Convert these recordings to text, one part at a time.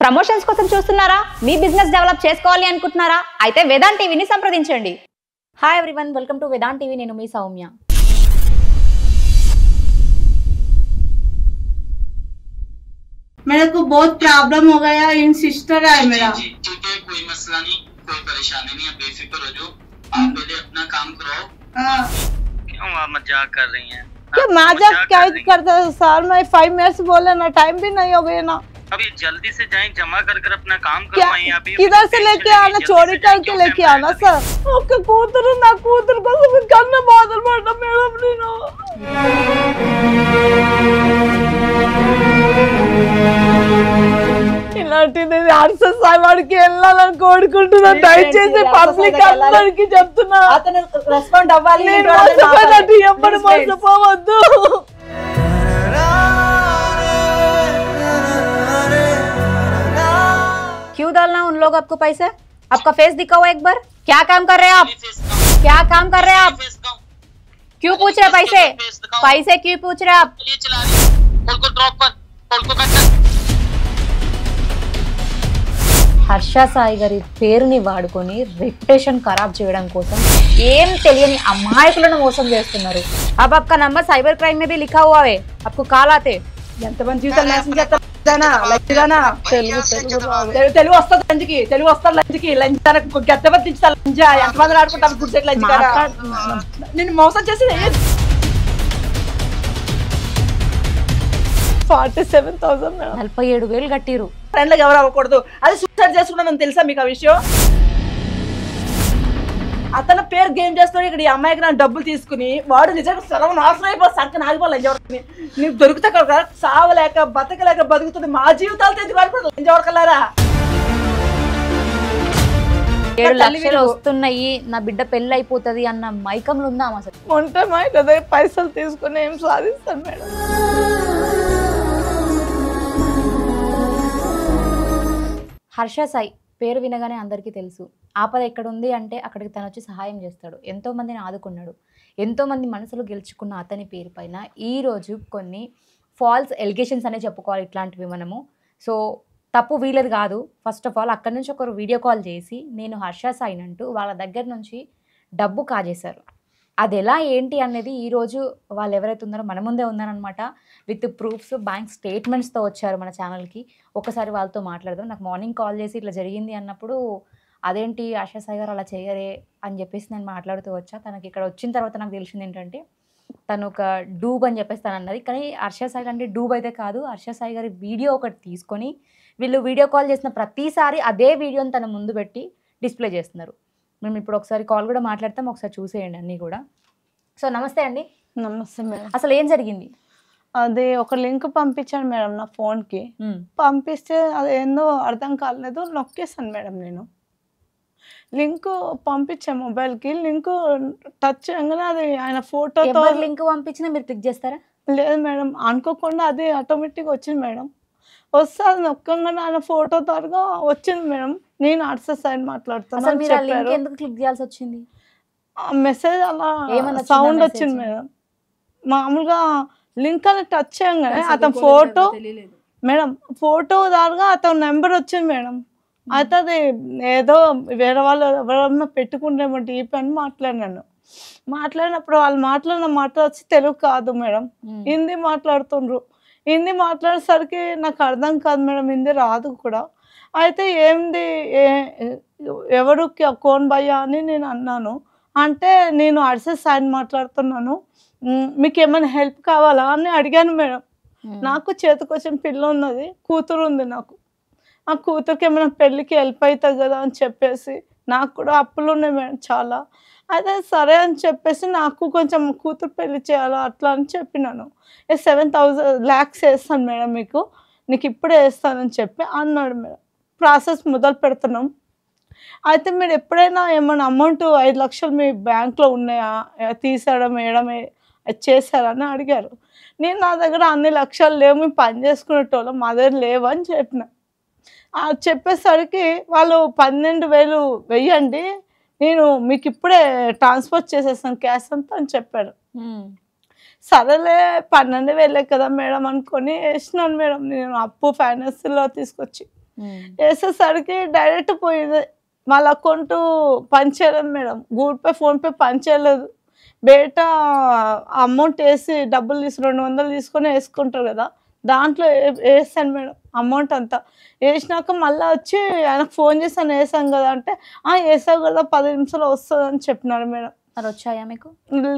Promotions కోసం చూస్తున్నారా? మీ business develop చేసుకోవాలి అనుకుంటున్నారా? అయితే వేదాంత్ టీవీని సంప్రదించండి. Hi everyone, welcome to Vedant TV. నేను మీ సౌమ్య. मेरे को बहुत प्रॉब्लम हो गया, इन सिस्टर है मेरा। ठीक है, कोई मसला नहीं, कोई परेशानी नहीं है, बेफिक्र हो जाओ। आप पहले अपना काम कराओ। क्यों आप मजाक कर रही हैं? क्या मजाक क्या करते हो सर? मैं 5 मिनट्स बोले ना, टाइम भी नहीं हो गया ना। अभी जल्दी से जाएं, जमा कर अपना काम करवाएं। अभी किधर से लेके आना? चोरी करके लेके आना सर। ओके कूतरू ना कूतर को सब करना बादल पड़ना मेरा अपनी ना। ఇలాంటిది ఆర్సెస్ వాడికి వెళ్ళాలని కోరుకుంటున్నా. దయచేసి పబ్లిక్ అందరికి చెప్తున్నా, అతను రెస్పాండ్ అవ్వాలి. నేను మోసపోయినట్టు ఎప్పుడు మోసపోవద్దు. क्यों डालना उन लोग आपको पैसे? आपका फेस दिखाओ एक बार. क्या काम कर रहे हैं आप? क्या काम कर रहे हैं आप? क्यों पूछ रहे पैसे? पैसे क्यों पूछ रहे आप? హర్ష సాయి గారి పేరుని వాడుకొని రెప్యుటేషన్ ఖరాబ్ చేయడం కోసం ఏం తెలియని అమాయకులను మోసం చేస్తున్నారు. अब आपका नंबर साइबर क्राइम में भी लिखा हुआ है, आपको कॉल आते. ఎంతమంది జీవితాలు నాశనం చేస్తానా? తెలుగు వస్తుంది లంచ్కి, తెలుగు వస్తుంది లంచ్కి. లంచ్ గద్ద బతించుతా లంచ్. ఎంతమంది ఆడుకుంటారు గుడిసెట్ లంచ్ కదా. నేను మోసం చేసి 47,000 మేడం. 47,000 కట్టిరు. ఫ్రెండ్లకు ఎవరు అవ్వకూడదు. అది సూసైడ్ చేసుకున్నామని తెలుసా మీకు ఆ విషయం? అతని పేరు గేమ్ చేస్తాడు. ఇక్కడ ఈ అమ్మాయికి నా డబ్బులు తీసుకుని వాడు నిజంగా సర్వం నాశనం అయిపోయి సంఖ్య నాగిపోవాలి. లంజవరకని నీకు దొరికితే కదా సావలేక బతకలేక బతుకుతుంది. మా జీవితాలతో ఎందుకు వాడిపోతుంది లంజవరకలారా? 7 లక్షలు వస్తున్నాయి, నా బిడ్డ పెళ్లి అయిపోతుంది అన్న మైకంలో ఉందాం అసలు. ఉంటే మా కదా పైసలు తీసుకుని ఏం సాధిస్తాను మేడం. హర్ష సాయి పేరు వినగానే అందరికీ తెలుసు. ఆపద ఎక్కడుంది అంటే అక్కడికి తను వచ్చి సహాయం చేస్తాడు. ఎంతోమందిని ఆదుకున్నాడు. ఎంతోమంది మనసులు గెలుచుకున్న అతని పేరు పైన ఈరోజు కొన్ని ఫాల్స్ ఎలిగేషన్స్ అనే చెప్పుకోవాలి ఇట్లాంటివి మనము. సో తప్పు వీలది కాదు. ఫస్ట్ ఆఫ్ ఆల్ అక్కడి నుంచి ఒకరు వీడియో కాల్ చేసి నేను హర్ష సాయిని అంటూ వాళ్ళ దగ్గర నుంచి డబ్బు కాజేశారు. అది ఎలా ఏంటి అనేది ఈరోజు వాళ్ళు ఎవరైతే ఉన్నారో మన ముందే ఉన్నారనమాట. విత్ ప్రూఫ్స్, బ్యాంక్ స్టేట్మెంట్స్తో వచ్చారు మన ఛానల్కి. ఒకసారి వాళ్ళతో మాట్లాడదాం. నాకు మార్నింగ్ కాల్ చేసి ఇట్లా జరిగింది అన్నప్పుడు అదేంటి హర్ష సాయి గారు అలా చేయరే అని చెప్పేసి నేను మాట్లాడుతూ వచ్చా. తనకి ఇక్కడ వచ్చిన తర్వాత నాకు తెలిసింది ఏంటంటే తను ఒక డూబ్ అని చెప్పేసి తను అన్నది. కానీ హర్ష సాయి అంటే డూబ్ అయితే కాదు. హర్ష సాయి గారి వీడియో ఒకటి తీసుకొని వీళ్ళు వీడియో కాల్ చేసిన ప్రతిసారి అదే వీడియోని తన ముందు పెట్టి డిస్ప్లే చేస్తున్నారు. మేము ఇప్పుడు ఒకసారి కాల్ కూడా మాట్లాడతాం, ఒకసారి చూసేయండి అన్నీ కూడా. సో నమస్తే అండి. నమస్తే మేడం. అసలు ఏం జరిగింది? అది ఒక లింక్ పంపించాను మేడం నా ఫోన్కి. పంపిస్తే అది ఏందో అర్థం కాలేదు, నొక్కేసాను మేడం. నేను లింక్ పంపించాను మొబైల్కి. లింక్ టచ్ చేయగానే అది ఆయన ఫోటోతో లింక్ పంపించినా మీరు క్లిక్ చేస్తారా? లేదు మేడం, అనుకోకుండా అది ఆటోమేటిక్గా వచ్చింది మేడం. వస్తే అది నొక్కగానే ఆయన ఫోటో త్వరగా వచ్చింది మేడం. నేను ఆర్సెస్ సైడ్ మాట్లాడుతాను చెప్పారు. ఎందుకు క్లిక్ చేయాల్సి వచ్చింది? మెసేజ్ అలా సౌండ్ వచ్చింది మేడం. మామూలుగా లింక్ అని టచ్ చేయగానే అతని ఫోటో మేడం, ఫోటో ద్వారా అతని నెంబర్ వచ్చింది మేడం. అయితే అది ఏదో వేరే వాళ్ళు ఎవరన్నా పెట్టుకుంటేమో డీపీ అని మాట్లాడినాను. మాట్లాడినప్పుడు వాళ్ళు మాట్లాడిన మాట వచ్చి తెలుగు కాదు మేడం, హిందీ మాట్లాడుతుండ్రు. హిందీ మాట్లాడేసరికి నాకు అర్థం కాదు మేడం, హిందీ రాదు కూడా. అయితే ఏంది ఎవరు కోన్ భయ్యా అని నేను అన్నాను. అంటే నేను అర్సెస్ సైడ్ మాట్లాడుతున్నాను, మీకు ఏమైనా హెల్ప్ కావాలా అని అడిగాను మేడం. నాకు చేతికొచ్చిన పిల్ల ఉన్నది, కూతురు ఉంది నాకు. ఆ కూతురికి ఏమైనా పెళ్ళికి హెల్ప్ అవుతుంది కదా అని చెప్పేసి, నాకు కూడా అప్పులు ఉన్నాయి మేడం చాలా. అయితే సరే అని చెప్పేసి నాకు కొంచెం కూతురు పెళ్లి చేయాలా అట్లా అని చెప్పినాను. 7,000 lakhs వేస్తాను మేడం మీకు, నీకు ఇప్పుడే వేస్తానని చెప్పి అన్నాడు మేడం. ప్రాసెస్ మొదలు పెడుతున్నాం. అయితే మీరు ఎప్పుడైనా ఏమైనా అమౌంట్ 5 లక్షలు మీ బ్యాంక్లో ఉన్నాయా, తీసేయడం వేయడం చేశారని అడిగారు. నేను నా దగ్గర అన్ని లక్షలు లేవు, మేము పని చేసుకునేటోళ్ళం, మా దగ్గర లేవు అని చెప్పిన. చెప్పేసరికి వాళ్ళు 12,000 వెయ్యండి, నేను మీకు ఇప్పుడే ట్రాన్స్ఫర్ చేసేస్తాను క్యాష్ అంతా అని చెప్పాడు. సరేలే 12,000 కదా మేడం అనుకొని వేసినాను మేడం. నేను అప్పు ఫైనాన్స్లో తీసుకొచ్చి వేసేసరికి డైరెక్ట్ పోయింది. వాళ్ళ అకౌంట్ పనిచేయలేదు మేడం, గూగుల్ పే ఫోన్పే పనిచేయలేదు. బయట అమౌంట్ వేసి డబ్బులు తీసి 200 తీసుకొని వేసుకుంటారు కదా, దాంట్లో వేసాను మేడం అమౌంట్ అంతా. వేసినాక మళ్ళీ వచ్చి ఆయనకు ఫోన్ చేసాను, వేసాం కదా అంటే వేసావు కదా 10 నిమిషాలు వస్తుంది అని చెప్పినారు మేడం. మరి వచ్చాయా మీకు?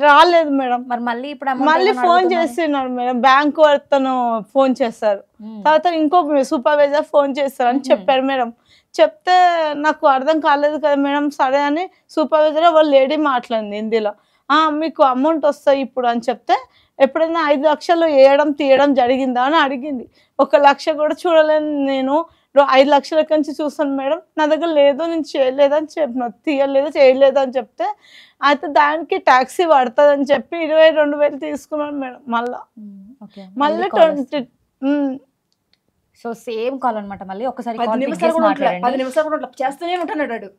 రాలేదు మేడం. మరి మళ్ళీ ఇప్పుడు మళ్ళీ ఫోన్ చేస్తున్నారు మేడం, బ్యాంకు అతను ఫోన్ చేస్తారు, తర్వాత ఇంకో సూపర్వైజర్ ఫోన్ చేస్తారు అని చెప్పారు మేడం. చెప్తే నాకు అర్థం కాలేదు కదా మేడం. సరే అని సూపర్వైజర్ వాళ్ళ లేడీ మాట్లాడింది హిందీలో, మీకు అమౌంట్ వస్తాయి ఇప్పుడు అని చెప్తే, ఎప్పుడైనా 5 లక్షలు వేయడం తీయడం జరిగిందా అని అడిగింది. 1 లక్ష కూడా చూడలేను నేను, 5 లక్షల నుంచి చూస్తాను మేడం, నా దగ్గర లేదు, నేను చేయలేదని చెప్పిన, తీయలేదు చేయలేదు అని చెప్తే, అయితే దానికి ట్యాక్సీ పడుతుంది అని చెప్పి 22,000 తీసుకున్నాను మేడం. మళ్ళీ 20. సో సేమ్ కాల్ అనమాట. మళ్ళీ ఒకసారి 10 నిమిషాలు కూడా చేస్తూనే ఉంటున్నాడు.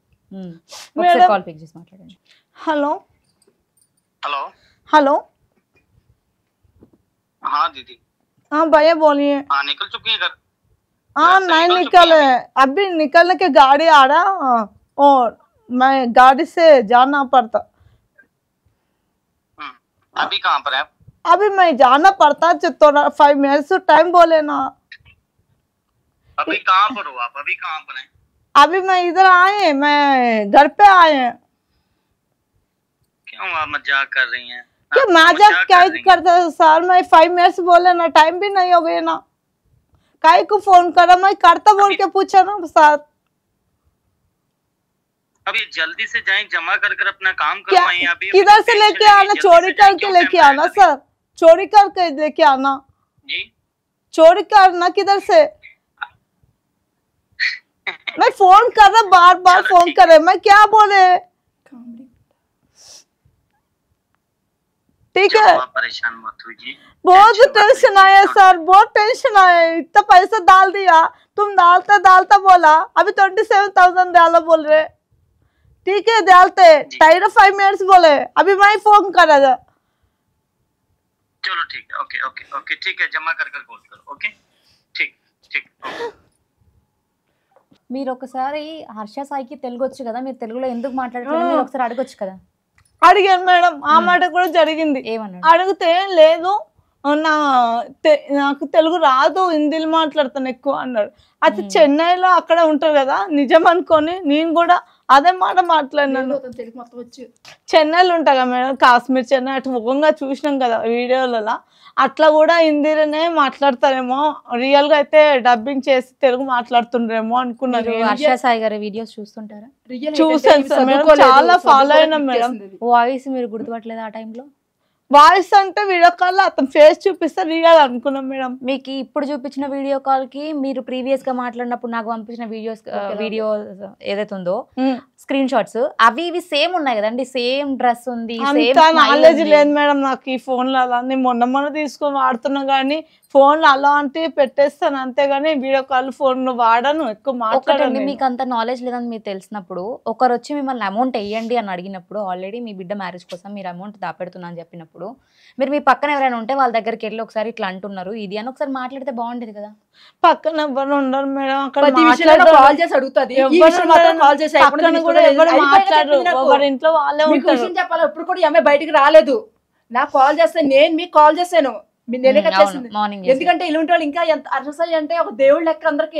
కాల్ పిక్ చేసి మాట్లాడండి. హలో हेलो हेलो, हाँ दीदी। हाँ भैया बोलिए। हाँ निकल चुकी है घर? हाँ नहीं निकले, अभी निकलने के गाड़ी आ रहा और मैं गाड़ी से जाना पड़ता। अभी कहाँ पर है आप? अभी मैं जाना पड़ता, थोड़ा 5 मिनट्स टाइम बोले ना। अभी कहाँ पर हो आप? अभी कहाँ पर हैं? अभी मैं इधर आए, मैं घर पे आए हैं। क्यों आप मजाक कर रही हैं? क्या मजाक क्या करते सर, मैं 5 मिनट्स बोले ना, टाइम भी नहीं हो गया ना, काहे को फोन करा, मैं करता बोल के पूछा ना सर। अभी जल्दी से जाएं, जमा कर कर अपना काम करवाएं। अभी किधर से लेके आना? चोरी करके लेके आना सर, चोरी करके लेके आना जी, चोरी करना किधर से? मैं फोन कर रहा, बार बार फोन कर रहे, मैं क्या बोले? ठीक है, परेशान मत होइए। बहुत टेंशन आया सर, बहुत टेंशन आया, इतना पैसा डाल दिया, तुम डालता डालता बोला अभी 27,000 डालो बोल रहे। ठीक है डालते, 5 मिनट्स बोले, अभी मैं फोन कर रहा था। चलो ठीक है, ओके ओके ओके ठीक है, जमा कर कर कॉल करो। ओके ठीक ठीक ओके। మీరు ఒకసారి హర్ష సాయికి తెలుగు వచ్చు కదా, మీరు తెలుగులో ఎందుకు మాట్లాడట్లేదు మీరు ఒకసారి అడగొచ్చు కదా. అడిగాను మేడం, ఆ మాట కూడా జరిగింది. అడిగితే లేదు నాకు తెలుగు రాదు, హిందీలో మాట్లాడతాను ఎక్కువ అన్నాడు. అయితే చెన్నైలో అక్కడ ఉంటారు కదా, నిజం అనుకొని నేను కూడా అదే మాట మాట్లాడినాను. చెన్నైలో ఉంటా కదా మేడం, కాశ్మీర్ చెన్నై అటు ముఖంగా చూసినాం కదా వీడియోలలో, అట్లా కూడా హిందీలోనే మాట్లాడతారేమో, రియల్ గా అయితే డబ్బింగ్ చేసి తెలుగు మాట్లాడుతుండ్రేమో అనుకున్నారు. హర్ష సాయి గారి వీడియోస్ చూస్తుంటారా? చూసాను సార్ మేడం, చాలా ఫాలో అయినా మేడం. వాయిస్ మీరు గుర్తుపట్టలేదు ఆ టైంలో? వాయిస్ అంటే వీడియో కాల్ అతను ఫేస్ చూపిస్తే రియల్ అనుకున్నాం మేడం. మీకు ఇప్పుడు చూపించిన వీడియో కాల్ కి మీరు ప్రీవియస్ గా మాట్లాడినప్పుడు నాకు పంపించిన వీడియో ఏదైతే ఉందో స్క్రీన్ షాట్స్ అవి ఇవి సేమ్ ఉన్నాయి కదండి, సేమ్ డ్రెస్ ఉంది. నాలెడ్జ్ లేదు మేడం నాకు ఈ ఫోన్ లో, అలా మొన్న తీసుకొని వాడుతున్నా కానీ ఫోన్ అలా అంటే పెట్టేస్తాను అంతేగాని వీడియో కాల్ ఫోన్ వాడను, ఎక్కువ మాట్లాడండి. మీకు అంత నాలెడ్జ్ లేదని మీరు తెలిసినప్పుడు ఒకరు వచ్చి మిమ్మల్ని అమౌంట్ వేయండి అని అడిగినప్పుడు, ఆల్రెడీ మీ బిడ్డ మ్యారేజ్ కోసం మీరు అమౌంట్ దాపెడుతున్నా అని చెప్పినప్పుడు, మీరు మీ పక్కన ఎవరైనా ఉంటే వాళ్ళ దగ్గరికి వెళ్ళి ఒకసారి ఇట్లా అంటున్నారు ఇది అని ఒకసారి మాట్లాడితే బాగుండేది కదా. పక్కన ఎవరు ఉండరు మేడం, అక్కడ కాల్ చేసి అడుగుతుంది, ఎవరి ఇంట్లో వాళ్ళే ఉంటారు. చెప్పాలి ఇప్పుడు కూడా ఈ అమ్మాయి బయటికి రాలేదు, నాకు కాల్ చేస్తే నేను మీకు కాల్ చేశాను, ఎందుకంటే ఇలాంటి వాళ్ళు ఇంకా ఎంత అర్హసాయి అంటే ఒక దేవుడు లెక్క అందరికి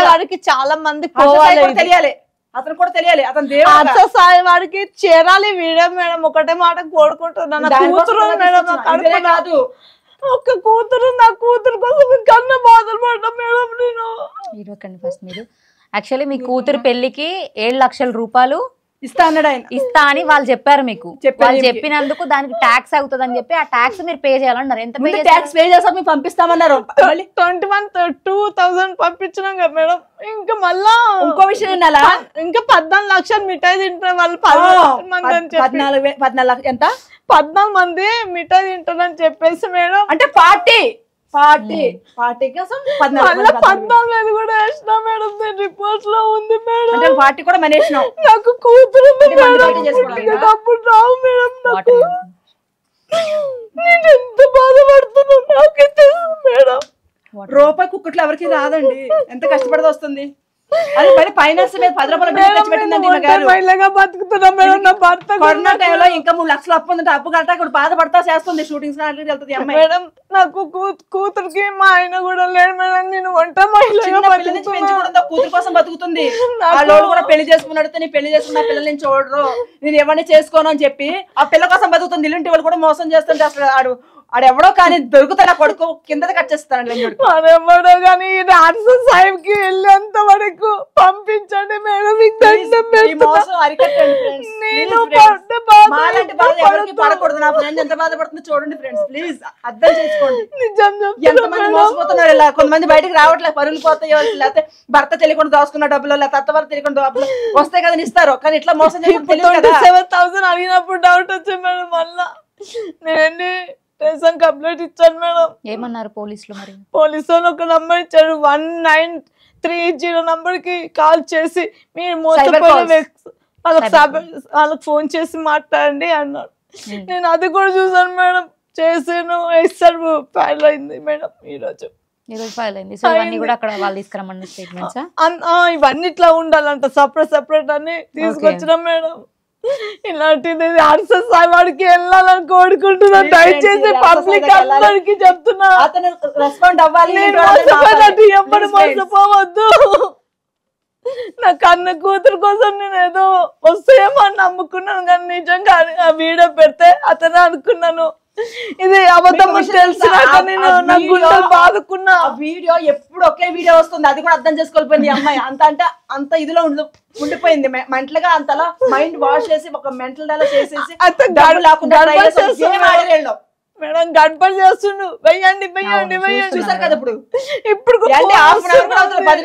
వాడికి చాలా మంది తెలియాలి, అతను కూడా తెలియాలి, అతను దేవుడు సాయి వాడికి చేరాలి వీడియో మేడం. ఒకటే మాట కోరుకుంటున్నాను, కూతురు మేడం కాదు, ఒక కూతురు, నా కూతురు కోసం కన్నా బాధలు పడ్డా మేడం నేను. ఫస్ట్ మీరు యాక్చువల్లీ మీ కూతురు పెళ్లికి 7 లక్షల రూపాయలు ఇస్తా అన్నాడు ఆయన, ఇస్తా అని వాళ్ళు చెప్పారు మీకు. వాళ్ళు చెప్పినందుకు దానికి ట్యాక్స్ అవుతుంది అని చెప్పి ఆ ట్యాక్స్ మీరు పే చేయాలన్నారు. ఎంత ట్యాక్స్ పే చేస్తా మేము పంపిస్తామన్నారు. 21,000 పంపించినాం కదా మేడం. ఇంకా మళ్ళా ఇంకో విషయం ఇంకా 14 లక్షలు మిఠాయి తింటారు వాళ్ళు. 14 ఎంత 14 మంది మిఠాయి తింటారని చెప్పేసి మేడం, అంటే పార్టీ కోసం 14 కూడా వేసినా మేడం, రిపోర్ట్ లో ఉంది మేడం. అంటే పార్టీ కూడా మనేసినాం. నాకు కూతురు డబ్బులు రావు మేడం. నేను ఎంత బాధపడుతున్నా నాకే తెలుసు మేడం. రూపాయి కుక్కట్లు ఎవరికి రాదండి, ఎంత కష్టపడదు వస్తుంది. అది మరి ఫైనాన్స్ మీద 10 రూపాయలు ఖర్చు పెట్టిందండి మహిళగా బతుకుతున్నా మేడం. నా భర్త కరోనా టైంలో ఇంకా 3 లక్షలు అప్పు ఉందంటే అప్పు కట్టా ఇక్కడ బాధపడతా చేస్తుంది. షూటింగ్స్ వెళ్తుంది అమ్మాయి. మేడం నాకు కూతురికి మా ఆయన కూడా లేడు మేడం. నేను వంట మహిళగా పెంచుకుంటుందో కూతురు కోసం బతుకుతుంది. వాళ్ళు కూడా పెళ్లి చేసుకున్నాడు, నేను పెళ్లి చేసుకున్న పిల్లల్ని చూడరు, నేను ఎవరిని చేసుకోను అని చెప్పి ఆ పిల్ల కోసం బతుకుతుంది. ఇల్లుంటి వాళ్ళు కూడా మోసం చేస్తుంటే అసలు ఆడెవడో కానీ దొరుకుతాడు కొడుకు కింద కట్ చేస్తాను. ఎవడో కానీ సాహిబ్కి వెళ్ళేంత వరకు పంపించండి మేడం. పడకూడదు. నా ఫ్రెండ్ ఎంత బాధపడుతుందో చూడండి ఫ్రెండ్స్, ప్లీజ్ అర్థం చేసుకోండి. ఎంతమంది మోసపోతున్నారు ఇలా. కొంతమంది బయటకు రావట్లేదు, పరులు పోతాయో, లేకపోతే భర్త తెలియకుండా దోసుకున్న డబ్బులు, లేకపోతే అత్తవారు తెలియకుండా డబ్బులు వస్తాయి కదా ఇస్తారు, కానీ ఇట్లా మోసం చేసి 7,000 అడిగినప్పుడు డౌట్ వచ్చింది మేడం. మళ్ళా నేను రేషన్ కంప్లైంట్ ఇచ్చాను మేడం. ఏమన్నారు పోలీసులు? మరి పోలీసు వాళ్ళు ఒక నంబర్ ఇచ్చారు, 1930 నంబర్ కి కాల్ చేసి మీరు మోసపోయిన వాళ్ళకి ఫోన్ చేసి మాట్లాడండి అన్నారు. నేను అది కూడా చూసాను మేడం, చేసాను. ఎస్ఆర్ ఫైల్ అయింది మేడం ఈరోజు ఫైల్ అయింది. సో ఇవన్నీ కూడా అక్కడ వాళ్ళు తీసుకురమ్మన్న స్టేట్మెంట్సా? ఇవన్నీ ఇట్లా ఉండాలంట, సపరేట్ అని తీసుకొచ్చినాం మేడం. ఇలాంటిది వాడికి వెళ్ళాలని కోరుకుంటున్నా. దయచేసి పబ్లిక్ అందరికి చెప్తున్నా, రెస్పాండ్ అవ్వాలి. ఎప్పుడు మోసపోవద్దు. నా కన్న కూతురు కోసం నేను ఏదో వస్తాయేమో అని నమ్ముకున్నాను, కానీ నిజంగా ఆ వీడియో పెడితే అతనే అనుకున్నాను ఇది అబద్ధం తెలిసినాక నేను నా గుండెలు బాదుకున్నా. వీడియో ఎప్పుడు ఒకే వీడియో వస్తుంది, అది కూడా అర్థం చేసుకోలేకపోయింది అమ్మాయి. అంత ఇదిలో ఉండిపోయింది మెంటల్గా. అంతలా మైండ్ వాష్ చేసి ఒక మెంటల్ డైలా చేసేసి మేడం గడపడి చేస్తుండు. వెయ్యండి చూసారు కదా ఇప్పుడు 10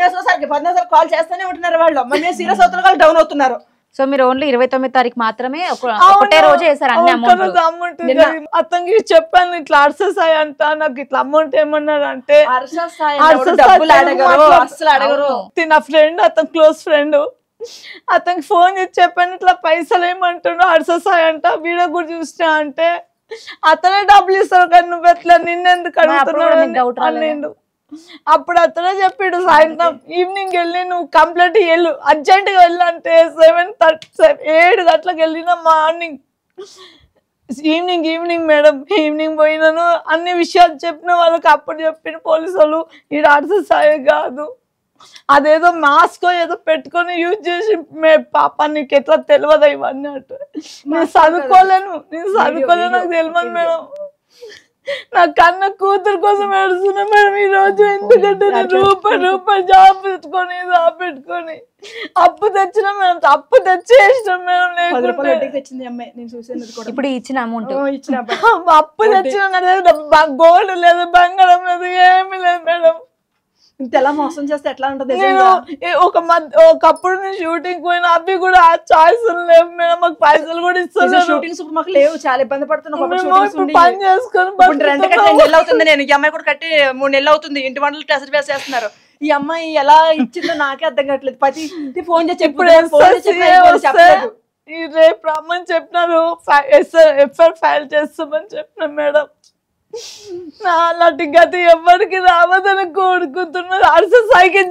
నిమిషాలు కాల్ చేస్తూనే ఉంటున్నారు వాళ్ళు. మళ్ళీ సీరియస్ అవుతున్నారు, డౌన్ అవుతున్నారు. సో మీరు ఓన్లీ 29 తారీఖు మాత్రమే ఒకటే రోజు వేసారు అన్ని అమౌంట్. అతనికి చెప్పాను ఇట్లా అర్ససాయి అంట, నాకు ఇట్లా అమౌంట్ ఏమన్నారు అంటే నా ఫ్రెండ్, అతను క్లోజ్ ఫ్రెండ్, అతనికి ఫోన్ చేసి చెప్పాను ఇట్లా పైసలు ఏమంటున్నావు అర్ససాయి అంట, వీడియో కూడా చూసినా అంటే అతనే డబ్బులు ఇస్తారు కానీ నువ్వు ఎట్లా నిన్నెందుకు అడుగుతున్నావు. అప్పుడు అతనే చెప్పాడు సాయంత్రం ఈవినింగ్ వెళ్ళి నువ్వు కంప్లీట్ వెళ్ళు, అర్జెంట్గా వెళ్ళంటే 7 గంటలకు వెళ్ళిన మార్నింగ్ ఈవినింగ్ మేడం. ఈవినింగ్ పోయినాను, అన్ని విషయాలు చెప్పిన వాళ్ళకి అప్పుడు చెప్పిన పోలీసు వాళ్ళు ఈ అర్ససాయి కాదు, అదేదో మాస్క్ ఏదో పెట్టుకొని యూజ్ చేసి పాప నీకు ఎట్లా తెలియదు ఇవన్నీ అంటే. నేను చదువుకోలేను నాకు తెలియదు మేడం. నా కన్న కూతురు కోసం ఏడుస్తున్నా మేడం ఈ రోజు. ఎందుకంటే నేను రూపాయి జాబ్ పెట్టుకొని అప్పు తెచ్చిన మేడం, అప్పు తెచ్చేసినాం మేడం. ఇప్పుడు ఇచ్చిన అమౌంట్ అప్పు తెచ్చిన గోల్డ్ లేదు, బంగారం లేదు, ఏమీ లేదు మేడం. ఇంతలా మోసం చేస్తే ఎట్లా ఉంటది? నేను ఒకప్పుడు నేను షూటింగ్ పోయిన అవి కూడా చాయిస్ లేవు మేడం, మాకు పైసలు కూడా ఇస్తాను. షూటింగ్స్ ఇప్పుడు మాకు లేవు, చాలా ఇబ్బంది పడుతున్నాం. పని చేసుకొని 2 నెలలు అవుతుంది. నేను ఈ అమ్మాయి కూడా కట్టి 3 నెలలు అవుతుంది. ఇంటి వంటలు టెస్ట్ వేసేస్తున్నారు. ఈ అమ్మాయి ఎలా ఇచ్చిందో నాకే అర్థం కావట్లేదు. ప్రతి ఫోన్ చేసి ఇప్పుడు రేపు రమ్మని చెప్పినారు, ఎఫ్ఐఆర్ ఫైల్ చేస్తామని చెప్పిన మేడం. అలాంటి గతి ఎవరికి రావదని కోరుకుంటున్నారు. అర్ససాయికి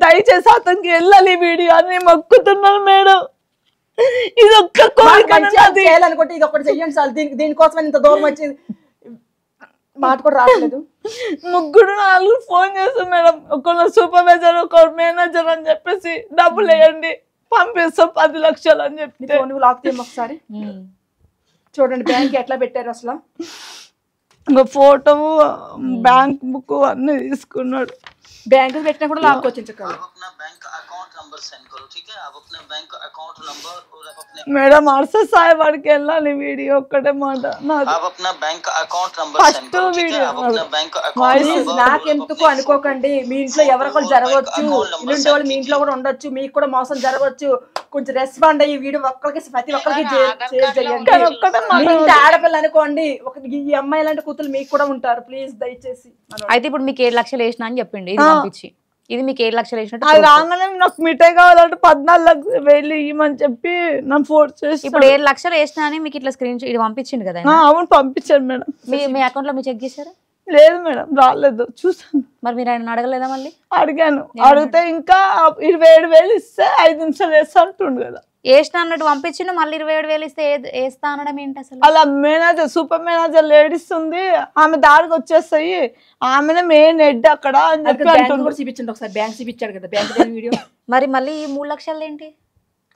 దయచేసి అతనికి వెళ్ళాలి వీడియో అని మొక్కుతున్నాను మేడం. ఇది ఒక్క కోరిక చేయాలనుకుంటే ఇది ఒకటి చెయ్యండి సార్. దీనికోసం ఇంత దూరం వచ్చింది మాట కూడా రావట్లేదు. 3-4 ఫోన్ చేస్తాం మేడం. ఒకళ్ళు సూపర్వైజర్, ఒకరు మేనేజర్ అని చెప్పేసి డబ్బులు వేయండి పంపిస్తాం 10 లక్షలు అని చెప్పి. ఫోన్ లాక్ తీయం ఒకసారి చూడండి. బ్యాంక్ ఎట్లా పెట్టారు అసలు? ఫోటో, బ్యాంక్ బుక్ అన్ని తీసుకున్నాడు. बैंक में बैठना पड़ा आपको चिंता करो। आप अपना बैंक अकाउंट नंबर सेंड करो, ठीक है? आप अपना बैंक अकाउंट नंबर और आप अपने మేడం అర్స సాయి వాడికి వెళ్ళాలి వీడియో ఒక్కటే మాట నాది. आप अपना बैंक अकाउंट नंबर सेंड करो, ठीक है? आप अपना बैंक अकाउंट नंबर నాకెందుకు అనుకోకండి, మీ ఇంట్లో ఎవరికొకరు జరగవచ్చు, ఇలాంటి వాళ్ళు మీ ఇంట్లో కూడా ఉండొచ్చు, మీకు కూడా మోసం జరగవచ్చు. కొంచెం రెస్పాండ్ అయ్యి వీడియో ఒక్కరికి ప్రతి ఒక్కరికి షేర్ చేయండి. ఇంత ఆడపిల్ల అనుకోండి, ఈ అమ్మాయి లాంటి కూతురు మీకు కూడా ఉంటారు. ప్లీజ్ దయచేసి. అయితే ఇప్పుడు మీకు 7 లక్షలు వేసినా అని చెప్పిండి ఇది పంపించి. ఇది మీకు 7 లక్షలు వేసినట్టు అది proof. రాగానే నాకు మిఠాయి కావాలంటే 14,000 ఇవ్వమని చెప్పి నన్ను ఫోర్స్ చేసి ఇప్పుడు 7 లక్షలు వేసినా అని మీకు ఇట్లా స్క్రీన్ ఇది పంపించింది కదా ఆయన. అవును పంపించాను మేడం. మీ అకౌంట్ లో మీరు చెక్ చేశారా? లేదు మేడం రాలేదు, చూసాను. మరి మీరు ఆయన అడగలేదా? మళ్ళీ అడిగాను, అడిగితే ఇంకా 27,000 ఇస్తే 5 నిమిషాలు వేస్తా అంటుండు కదా. వేసినా అన్నట్టు పంపించిండు, మళ్ళీ 27,000 ఇస్తే వేస్తా అనడం ఏంటి అసలు? అలా మేనేజర్ సూపర్ మేనేజర్ లేడీస్ ఉంది, ఆమె దారికి వచ్చేస్తాయి, ఆమెనే మెయిన్ హెడ్ అక్కడ అని చెప్పి అంటుండు. చూపించండి ఒకసారి, బ్యాంక్ చూపించాడు కదా బ్యాంక్ వీడియో. మరి మళ్ళీ ఈ 3 లక్షలు ఏంటి?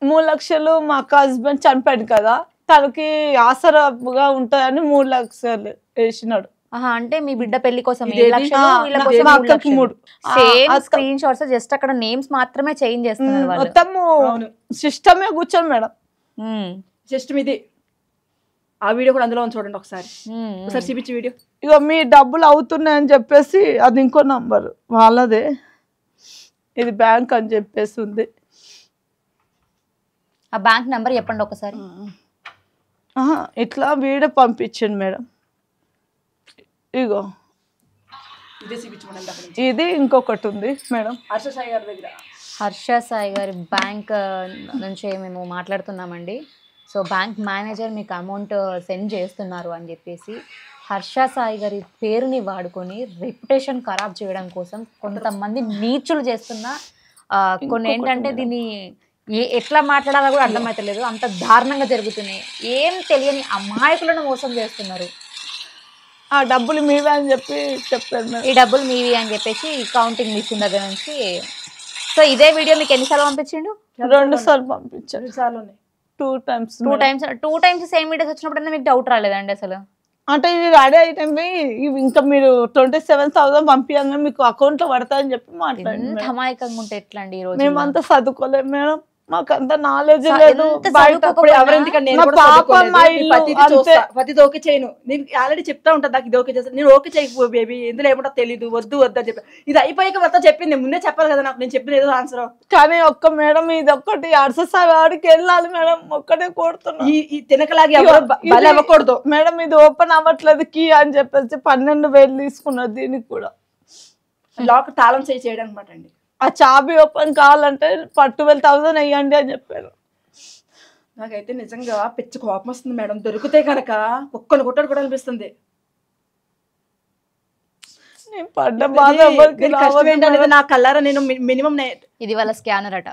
3 లక్షలు మా అక్క హస్బెండ్ చనిపోయాడు కదా, తనకి ఆసరాగా ఉంటుందని 3 లక్షలు వేసినాడు. అంటే మీ బిడ్డ పెళ్లి కోసం 7 లక్షలు, వీళ్ళ కోసం 3 లక్షలు. సేమ్ స్క్రీన్ షాట్స్, జస్ట్ అక్కడ నేమ్స్ మాత్రమే చేంజ్ చేస్తున్నారు వాళ్ళు. మొత్తము సిస్టమే కూర్చోండి మేడం, సిస్టమ్ ఇది. ఆ వీడియో కూడా అందులో చూడండి ఒకసారి, ఒకసారి చూపించి వీడియో. ఇక మీ డబ్బులు అవుతున్నాయని చెప్పేసి అది ఇంకో నంబర్ వాళ్ళదే, ఇది బ్యాంక్ అని చెప్పేసి ఉంది. ఆ బ్యాంక్ నెంబర్ చెప్పండి ఒకసారి. ఇట్లా వీడియో పంపించండి మేడం. ఇగో ఇది ఇంకొకటి ఉంది మేడం, హర్ష సాయి గారి దగ్గర. హర్ష సాయి గారి బ్యాంక్ నుంచి మేము మాట్లాడుతున్నామండి. సో బ్యాంక్ మేనేజర్ మీకు అమౌంట్ సెండ్ చేస్తున్నారు అని చెప్పేసి హర్ష సాయి గారి పేరుని వాడుకొని రెప్యుటేషన్ ఖరాబ్ చేయడం కోసం కొంతమంది నీచులు చేస్తున్న కొన్ని ఏంటంటే దీన్ని ఎట్లా మాట్లాడాలో కూడా అర్థమవుతలేదు, అంత దారుణంగా జరుగుతున్నాయి. ఏం తెలియని అమాయకులను మోసం చేస్తున్నారు. ఆ డబ్బులు మీవే అని చెప్పి చెప్పారు, ఈ డబ్బులు మీవి అని చెప్పేసి కౌంటింగ్ మిషన్ దగ్గర నుంచి. సో ఇదే వీడియో మీకు ఎన్నిసార్లు పంపించిండు? 2 సార్లు పంపించారు. 2 టైమ్స్ సేమ్ వీడియోస్ వచ్చినప్పుడు మీకు డౌట్ రాలేదండి అసలు? అంటే ఇది రెడీ అయిపోయి ఇంకా మీరు 27,000 పంపించంగా మీకు అకౌంట్ లో పడతాయని చెప్పి మాట్లాడి. ఎంత అమాయకంగా ఉంటే ఎట్లా అండి? ఈ రోజు మేమంతా చదువుకోలేము మేడం, మాకు అంత నాలెడ్జ్ లేదు. ప్రతిది ఓకే చేయను, నేను ఆల్రెడీ చెప్తా ఉంటాను నాకు ఇది ఓకే చేస్తాను, నేను ఓకే చేయకపో బేబీ ఎందులో ఏమంటో తెలీదు, వద్దు వద్దు అని చెప్పి ఇది అయిపోయాక మొత్తం చెప్పింది, ముందే చెప్పాలి కదా నాకు, నేను చెప్పిన ఏదో ఆన్సర్. కానీ ఒక్క మేడం ఇది ఒక్కటి అర్ససాడికి వెళ్ళాలి మేడం, ఒక్కటే కోరుతున్నా. ఈ తినకలాగి బలి అవ్వకూడదు మేడం, ఇది ఓపెన్ అవ్వట్లేదు కీ అని చెప్పేసి 12,000 తీసుకున్నారు. దీనికి కూడా లాక్ తాళం చేయడం అనమాట అండి. ఆ చాబీ ఓపెన్ కావాలంటే 12,000 అయ్యండి అని చెప్పారు. నాకైతే నిజంగా పిచ్చి కోపం వస్తుంది మేడం, దొరికితే కనుక ఒక్కని కొట్టడు కూడా అనిపిస్తుంది. నేను పడ్డ బాధ ఏంటనేది నా కల్లారా నేను మినిమం. ఇది వాళ్ళ స్కానర్ అట,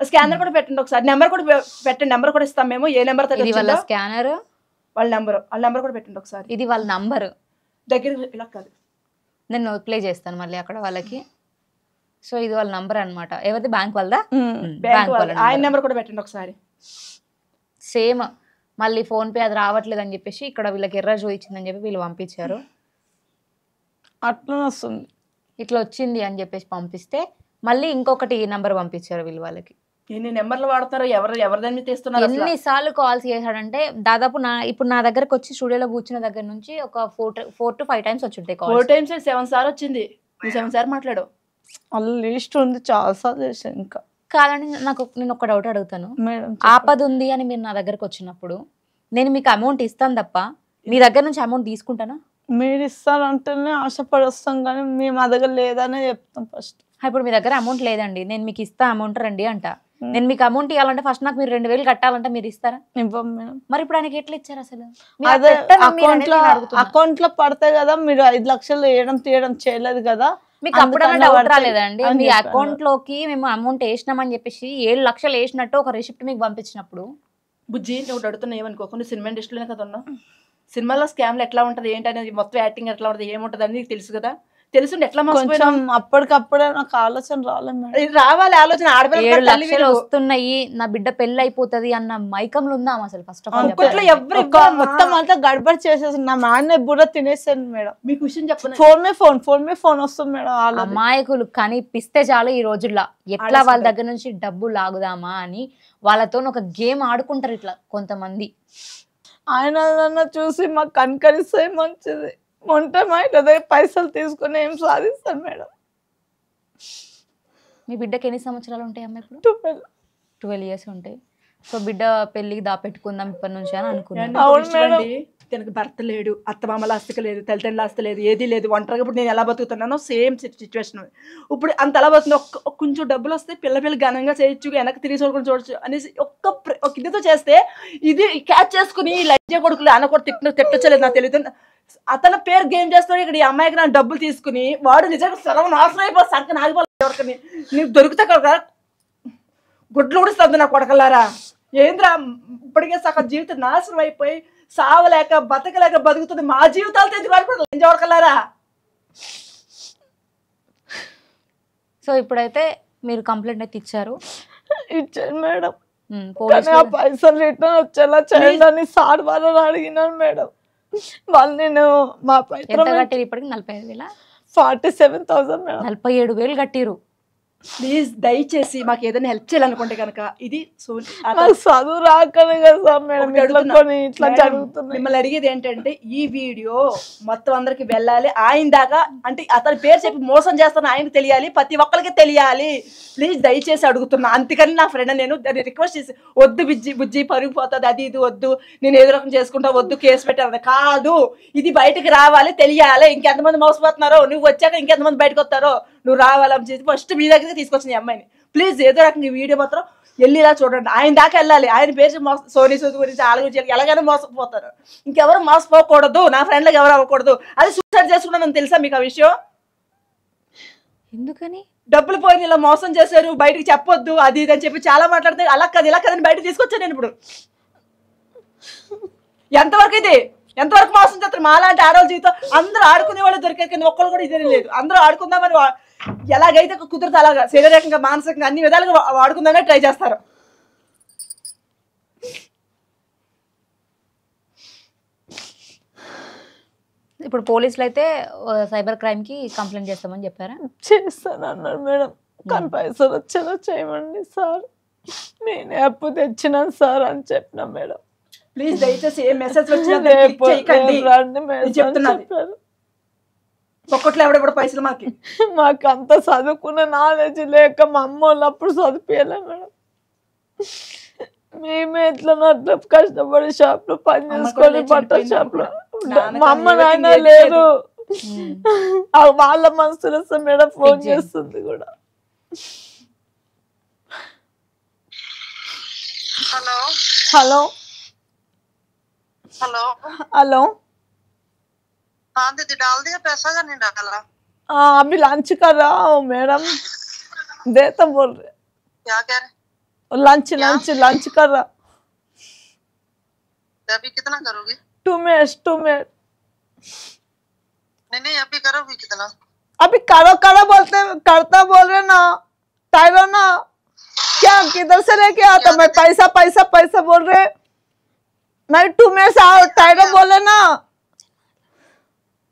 స్కానర్ కూడా పెట్టండి ఒకసారి, నెంబర్ కూడా పెట్టండి, నెంబర్ కూడా ఇస్తాం మేము. ఏ నెంబర్ ఇది వాళ్ళ స్కానర్, వాళ్ళ నెంబర్ కూడా పెట్టండి ఒకసారి. ఇది వాళ్ళ నంబర్ దగ్గర ఇలా కాదు, నేను ప్లే చేస్తాను మళ్ళీ అక్కడ వాళ్ళకి. సో ఇది వాళ్ళ నంబర్ అనమాట. ఎవరిది? బ్యాంక్ వాళ్ళదా? ఆయన నెంబర్ కూడా పెట్టండి ఒకసారి. సేమ్ మళ్ళీ ఫోన్ పే అది రావట్లేదు అని చెప్పేసి ఇక్కడ వీళ్ళకి ఎర్ర చూపించిందని చెప్పి వీళ్ళు పంపించారు. అట్లా వస్తుంది, ఇట్లా వచ్చింది అని చెప్పేసి పంపిస్తే మళ్ళీ ఇంకొకటి నెంబర్ పంపించారు వీళ్ళు వాళ్ళకి. ఎన్ని నెంబర్లు వాడతారో, ఎవరిదాన్ని తీస్తున్నారు. ఎన్నిసార్లు కాల్స్ చేశాడంటే దాదాపు ఇప్పుడు నా దగ్గరకు వచ్చి స్టూడియోలో కూర్చున్న దగ్గర నుంచి ఒక 4 to 5 టైమ్స్ వచ్చి ఉంటాయి. 4 times 7 సార్లు వచ్చింది. నువ్వు 7 సార్లు మాట్లాడు. అలా లిస్ట్ ఉంది, చాలా సార్లు చేశాను. ఇంకా కాదని నేను ఒక డౌట్ అడుగుతాను మేడం, ఆపద ఉంది అని మీరు నా దగ్గరకు వచ్చినప్పుడు నేను మీకు అమౌంట్ ఇస్తాను తప్ప మీ దగ్గర నుంచి అమౌంట్ తీసుకుంటానా? మీరు ఇస్తారంటేనే ఆశపడి వస్తాం, కానీ మేము మా దగ్గర లేదనే చెప్తాం ఫస్ట్. ఇప్పుడు మీ దగ్గర అమౌంట్ లేదండి, నేను మీకు ఇస్తా అమౌంట్ రండి అంట. నేను మీకు అమౌంట్ ఇవ్వాలంటే ఫస్ట్ నాకు మీరు 2,000 కట్టాలంటే మీరు ఇస్తారా? ఇవ్వం మేడం. మరి ఇప్పుడు ఆయనకి ఎట్లా ఇచ్చారు అసలు? అకౌంట్ లో పడతాయి కదా, మీరు 5 లక్షలు వేయడం తీయడం చేయలేదు కదా. మీకు అప్పుడన్నా డౌట్ రాలేదండి? మీ అకౌంట్ లోకి మేము అమౌంట్ వేసినామని చెప్పేసి 7 లక్షలు వేసినట్టు ఒక రిసిప్ట్ మీకు పంపించినప్పుడు బుజ్జి ఒకటి అడుగుతున్నా, ఏమనుకోకుండా సినిమా ఇండస్ట్రీలోనే కదా ఉన్నా, సినిమాలో స్కామ్లు ఎట్లా ఉంటది ఏంటి అనేది, మొత్తం యాక్టింగ్ ఎట్లా ఉంటది ఏముంటది అని నీకు తెలుసు కదా, తెలుసుండి ఎట్లా కొంచెం అప్పటికప్పుడే నాకు ఆలోచన రాలేదు. రావాలి ఆలోచన, 7 లక్షలు వస్తున్నాయి నా బిడ్డ పెళ్లి అయిపోతుంది అన్న మైకంలో ఉందాం అసలు. ఫస్ట్ ఆఫ్ ఆల్ మొత్తం అంతా గడబడి చేసేసి నా మ్యాన్ బుర్ర తినేసాను మేడం. మీకు విషయం చెప్పండి, ఫోన్ మే ఫోన్ వస్తుంది మేడం. అమాయకులు కనిపిస్తే చాలు ఈ రోజుల్లో ఎట్లా వాళ్ళ దగ్గర నుంచి డబ్బు లాగుదామా అని వాళ్ళతో ఒక గేమ్ ఆడుకుంటారు ఇట్లా కొంతమంది. ఆయన చూసి మాకు కనకరిస్తే మంచిది, మొంటే మా ఇంటి దగ్గర పైసలు తీసుకుని ఏం సాధిస్తాను మేడం. మీ బిడ్డకి ఎన్ని సంవత్సరాలు ఉంటాయి అమ్మ? ఇప్పుడు 12 years ఉంటాయి. సో బిడ్డ పెళ్లికి దాపెట్టుకుందాం ఇప్పటి నుంచి అని అనుకున్నాను. అవును మేడం, తనకు భర్త లేడు, అత్తమామల ఆస్తిక లేదు, తల్లిదండ్రుల ఆస్తి లేదు, ఏది లేదు, ఒంటరిగా ఇప్పుడు నేను ఎలా బతుకుతున్నానో సేమ్ సిచ్యువేషన్. ఇప్పుడు అంత ఎలా బతుకుతుంది, కొంచెం డబ్బులు వస్తే పిల్ల ఘనంగా చేయొచ్చు, వెనక్కి తిరిగి చూడవచ్చు అనేసి ఒక ఇదితో చేస్తే ఇది క్యాచ్ చేసుకుని లజ్జ కొడుకులు అన్న కూడా తిట్టలేదు. నాకు తెలియదు అతని పేరు గేమ్ చేస్తాడు. ఇక్కడ ఈ అమ్మాయికి నా డబ్బులు తీసుకుని వాడు నిజంగా సర్వం నాశనం అయిపోయి సంఖ్య నాగిపోలేదు. ఎవరికని నీకు దొరికితే కదా గుడ్లు ఉడుస్తుంది నా కొడకలారా. ఏంద్రా ఇప్పటికే సగం జీవితం నాశనం అయిపోయి సావలేక బతకలేక బతుకుతుంది. మా జీవితాలతో ఎందుకు వాడిపోతుంది కొడకలారా. సో ఇప్పుడైతే మీరు కంప్లైంట్ అయితే ఇచ్చారు మేడం. ఆ పైసలు రిటర్న్ వచ్చేలా చేయండి అని సార్ వాళ్ళని అడిగినాను మేడం. వాళ్ళు నేను మా కట్టిరు ఇప్పటికి 45,000 47,000 మేడం. 47,000 కట్టిరు. ప్లీజ్ దయచేసి మాకు ఏదైనా హెల్ప్ చేయాలనుకుంటే కనుక ఇది చదువు రాకనే కదా సార్ మేడం ఇట్లా జరుగుతుంది. మిమ్మల్ని అడిగేది ఏంటంటే ఈ వీడియో మొత్తం అందరికి వెళ్ళాలి. ఆయన దాకా అంటే అతని పేరు చెప్పి మోసం చేస్తాను ఆయనకు తెలియాలి, ప్రతి ఒక్కరికి తెలియాలి. ప్లీజ్ దయచేసి అడుగుతున్నా. అందుకని నా ఫ్రెండ్ నేను దాన్ని రిక్వెస్ట్ చేసి వద్దు బుజ్జి పరుగుపోతుంది అది ఇది వద్దు, నేను ఏదో రకం చేసుకుంటా, వద్దు కేసు పెట్టాను కాదు, ఇది బయటకు రావాలి తెలియాలి. ఇంకెంతమంది మోసపోతున్నారో, నువ్వు వచ్చాక ఇంకెంతమంది బయటకు వస్తారో నువ్వు రావాలని చెప్పి ఫస్ట్ మీ దగ్గర తీసుకొచ్చిన ఈ అమ్మాయిని. ప్లీజ్ ఏదో రకంగా ఈ వీడియో మాత్రం వెళ్ళిలా చూడండి. ఆయన దాకా వెళ్ళాలి. ఆయన పేరు సోనీ సూద్ గురించి వాళ్ళ గురించి ఎలాగైనా మోసపోతారు. ఇంకెవరు మోసపోకూడదు, నా ఫ్రెండ్లకు ఎవరు అవ్వకూడదు. అది సూసైడ్ చేసుకున్నాను తెలుసా మీకు ఆ విషయం? ఎందుకని డబ్బులు పోయి ఇలా మోసం చేశారు, బయటకు చెప్పొద్దు అది ఇది అని చెప్పి చాలా మాట్లాడితే అలా కదా ఇలా కదని బయటకు తీసుకొచ్చాను నేను. ఇప్పుడు ఎంతవరకు ఇది ఎంతవరకు మోసం చేస్తారు? మాలాంటి ఆడవాళ్ళ జీవితం అందరూ ఆడుకునే వాళ్ళు దొరికారు కానీ ఒక్కరు కూడా ఇదే లేదు. అందరూ ఆడుకుందామని ఎలాగైతే కుదురుతా అలాగా శారీరకంగా మానసికంగా అన్ని విధాలుగా వాడుకుందామని ట్రై చేస్తారు. ఇప్పుడు పోలీసులు అయితే సైబర్ క్రైమ్ కి కంప్లైంట్ చేస్తామని చెప్పారా? చేస్తాను అన్నారు మేడం. కానీ పైసలు వచ్చేలా చేయమండి సార్, నేనే అప్పు తెచ్చినాను సార్ అని చెప్పినా మేడం. ప్లీజ్ దయచేసి ఏ మెసేజ్ వచ్చినా చెప్తున్నారు. ఒక్కట్లో ఎవడెప్పుడు పైసలు మాకు అంత చదువుకున్న నాలెడ్జ్ లేక మా అమ్మ వాళ్ళు అప్పుడు చదివిపోయలే మేడం. మేమే ఎట్లా అట్లా కష్టపడి షాప్ లో పని చేసుకొని బట్టల షాప్ లో మా అమ్మ నాయన లేరు. వాళ్ళ మనసులు వస్తే మేడం ఫోన్ చేస్తుంది కూడా. हेलो हेलो हेलो हेलो हाँ दीदी डाल दिया पैसा का नहीं डाला? अभी लंच कर रहा हूँ मैडम, देता बोल रहे. क्या कह रहे? लंच लंच लंच कर रहा. अभी कितना करोगी? 2 मिनट 2 मिनट. नहीं अभी करोगी कितना? अभी करो करो बोलते करता बोल रहे ना टाइरो ना क्या किधर से लेके आता मैं पैसा पैसा पैसा बोल रहे. मैं 2 मिनट आओ टाइरो बोले ना.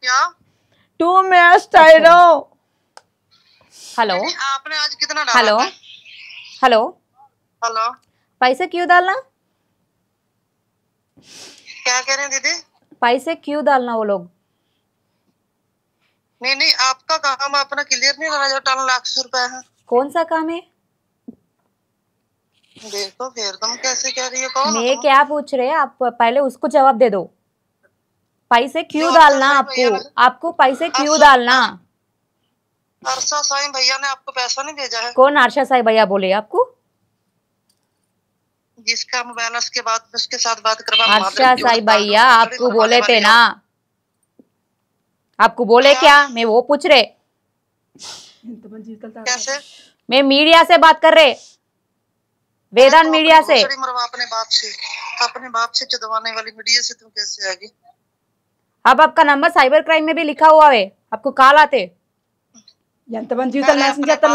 क्या 2 मिनट टाइरो. हेलो आपने आज कितना डाला? हेलो हेलो हेलो पैसे क्यों डालना? क्या कह रहे हैं दीदी? पैसे क्यों डालना वो लोग? नहीं आपका काम अपना क्लियर नहीं रहा जो 2 लाख रुपए है. कौन सा काम है? देखो फिर तुम कैसे कह रही हो? कौन मैं क्या पूछ रहे हैं आप पहले उसको जवाब दे दो. पैसे क्यों डालना आपको पैसे क्यों डालना? अरशा साईं भैया ने आपको पैसा नहीं भेजा है? कौन अरशा साईं भैया बोले आपको? जिसका मोबाइल उसके बाद उसके साथ बात करवा. अरशा साईं भैया आपको बोले थे ना, आपको बोले क्या? मैं वो पूछ रहे. कैसे? मैं मीडिया से बात कर रहे, वेदांत मीडिया से. अपने बाप से चदवाने वाली मीडिया से तुम कैसे आ गई? अब आपका नंबर साइबर क्राइम में भी लिखा हुआ है, आपको कॉल आते. ఎంతమంది జీవితాలు నాశనం చేస్తారు.